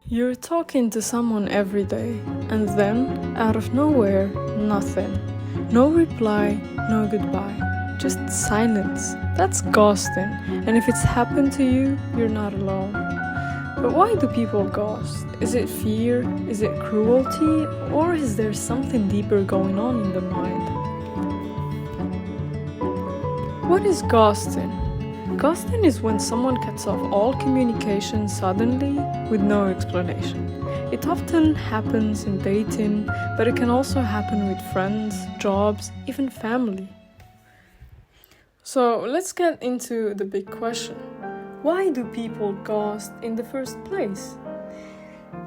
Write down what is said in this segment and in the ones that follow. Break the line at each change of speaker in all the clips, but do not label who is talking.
You're talking to someone every day, and then, out of nowhere, nothing. No reply, no goodbye. Just silence. That's ghosting, and if it's happened to you, you're not alone. But why do people ghost? Is it fear? Is it cruelty? Or is there something deeper going on in the mind? What is ghosting? Ghosting is when someone cuts off all communication suddenly with no explanation. It often happens in dating, but it can also happen with friends, jobs, even family. So let's get into the big question. Why do people ghost in the first place?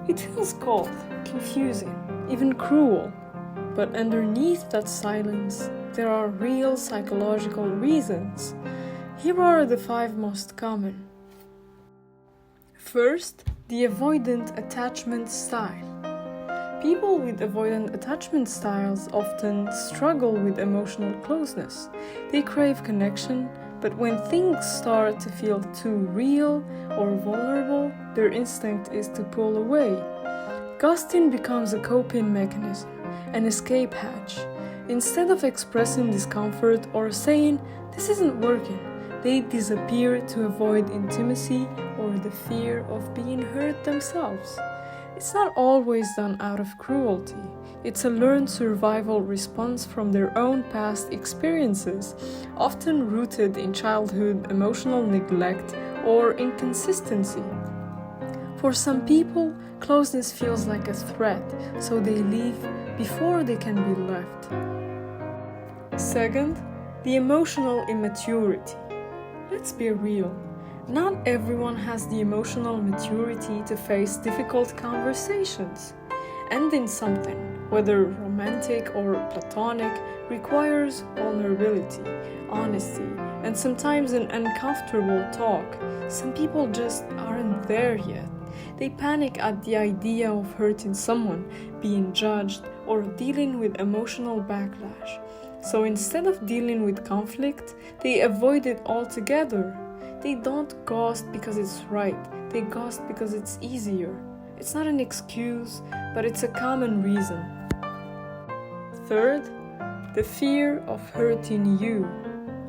It feels cold, confusing, even cruel. But underneath that silence, there are real psychological reasons. Here are the 5 most common. First, the avoidant attachment style. People with avoidant attachment styles often struggle with emotional closeness. They crave connection, but when things start to feel too real or vulnerable, their instinct is to pull away. Ghosting becomes a coping mechanism, an escape hatch. Instead of expressing discomfort or saying, "This isn't working," they disappear to avoid intimacy or the fear of being hurt themselves. It's not always done out of cruelty. It's a learned survival response from their own past experiences, often rooted in childhood emotional neglect or inconsistency. For some people, closeness feels like a threat, so they leave before they can be left. Second, the emotional immaturity. Let's be real. Not everyone has the emotional maturity to face difficult conversations. Ending something, whether romantic or platonic, requires vulnerability, honesty, and sometimes an uncomfortable talk. Some people just aren't there yet. They panic at the idea of hurting someone, being judged, or dealing with emotional backlash. So instead of dealing with conflict, they avoid it altogether. They don't ghost because it's right, they ghost because it's easier. It's not an excuse, but it's a common reason. Third, the fear of hurting you.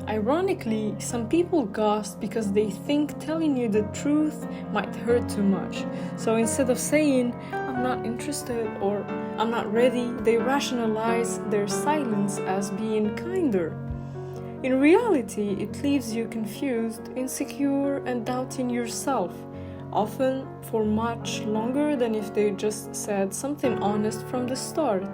Ironically, some people ghost because they think telling you the truth might hurt too much. So instead of saying, "I'm not interested" or "I'm not ready," they rationalize their silence as being kinder. In reality, it leaves you confused, insecure, and doubting yourself, often for much longer than if they just said something honest from the start.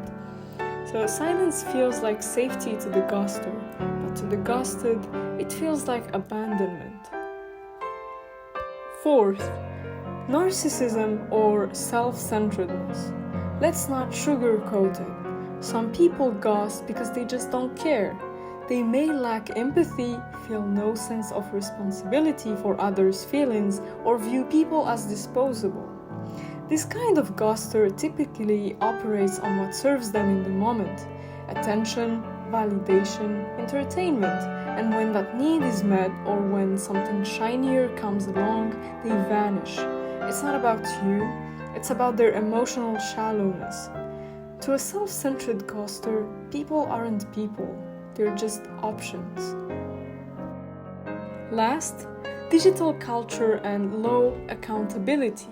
So silence feels like safety to the ghoster, but to the ghosted, it feels like abandonment. Fourth, narcissism or self-centeredness. Let's not sugarcoat it. Some people ghost because they just don't care. They may lack empathy, feel no sense of responsibility for others' feelings, or view people as disposable. This kind of ghoster typically operates on what serves them in the moment: attention, validation, entertainment, and when that need is met or when something shinier comes along, they vanish. It's not about you, it's about their emotional shallowness. To a self-centered ghoster, people aren't people. They're just options. Last, digital culture and low accountability.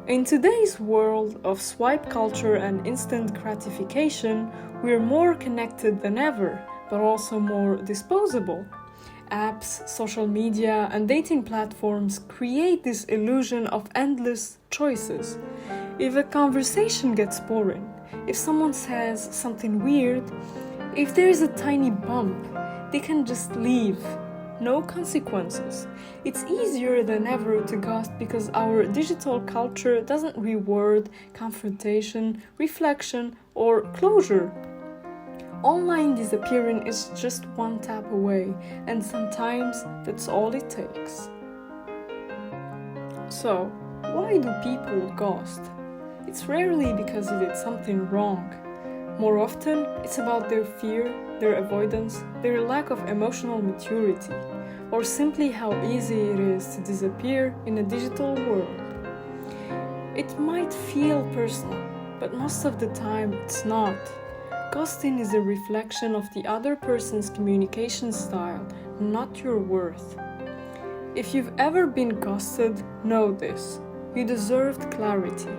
In today's world of swipe culture and instant gratification, we're more connected than ever, but also more disposable. Apps, social media, and dating platforms create this illusion of endless choices. If a conversation gets boring, if someone says something weird, if there is a tiny bump, they can just leave. No consequences. It's easier than ever to ghost because our digital culture doesn't reward confrontation, reflection, or closure. Online disappearing is just one tap away, and sometimes that's all it takes. So, why do people ghost? It's rarely because they did something wrong. More often, it's about their fear, their avoidance, their lack of emotional maturity, or simply how easy it is to disappear in a digital world. It might feel personal, but most of the time it's not. Ghosting is a reflection of the other person's communication style, not your worth. If you've ever been ghosted, know this. You deserved clarity.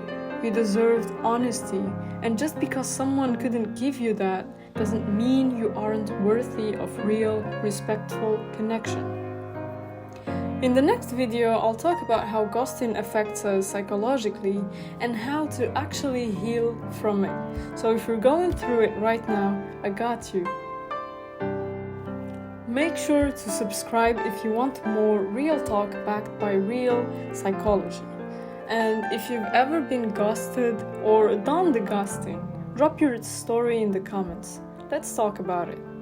You deserved honesty, and just because someone couldn't give you that doesn't mean you aren't worthy of real, respectful connection. In the next video, I'll talk about how ghosting affects us psychologically and how to actually heal from it. So if you're going through it right now, I got you. Make sure to subscribe if you want more real talk backed by real psychology. And if you've ever been ghosted or done the ghosting, drop your story in the comments. Let's talk about it.